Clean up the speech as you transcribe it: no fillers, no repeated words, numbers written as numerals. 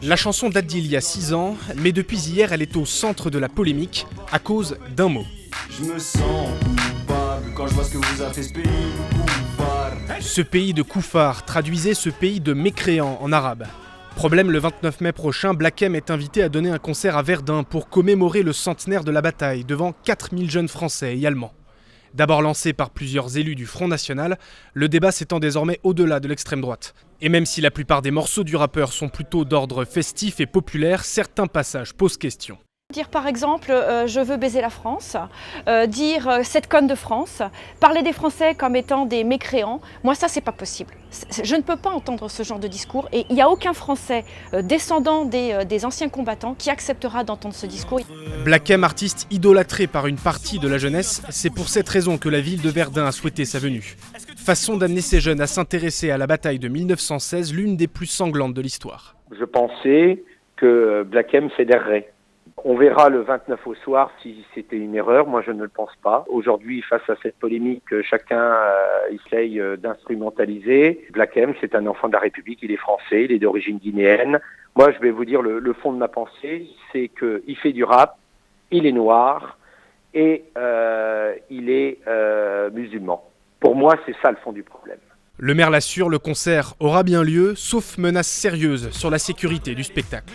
La chanson date d'il y a 6 ans, mais depuis hier, elle est au centre de la polémique à cause d'un mot. Je me sens coupable quand je vois ce que vous a fait ce pays, coupable. Ce pays de koufars traduisait ce pays de mécréants en arabe. Problème, le 29 mai prochain, Black M est invité à donner un concert à Verdun pour commémorer le centenaire de la bataille devant 4000 jeunes Français et Allemands. D'abord lancé par plusieurs élus du Front National, le débat s'étend désormais au-delà de l'extrême droite. Et même si la plupart des morceaux du rappeur sont plutôt d'ordre festif et populaire, certains passages posent question. Dire par exemple je veux baiser la France, dire cette conne de France, parler des Français comme étant des mécréants, moi ça c'est pas possible. Je ne peux pas entendre ce genre de discours et il n'y a aucun Français descendant des anciens combattants qui acceptera d'entendre ce discours. Black M, artiste idolâtré par une partie de la jeunesse, c'est pour cette raison que la ville de Verdun a souhaité sa venue. Façon d'amener ces jeunes à s'intéresser à la bataille de 1916, l'une des plus sanglantes de l'histoire. Je pensais que Black M fédérerait. On verra le 29 au soir si c'était une erreur, moi je ne le pense pas. Aujourd'hui, face à cette polémique, chacun essaye d'instrumentaliser. Black M, c'est un enfant de la République, il est français, il est d'origine guinéenne. Moi je vais vous dire le fond de ma pensée, c'est qu'il fait du rap, il est noir et il est musulman. Pour moi, c'est ça le fond du problème. Le maire l'assure, le concert aura bien lieu, sauf menace sérieuse sur la sécurité du spectacle.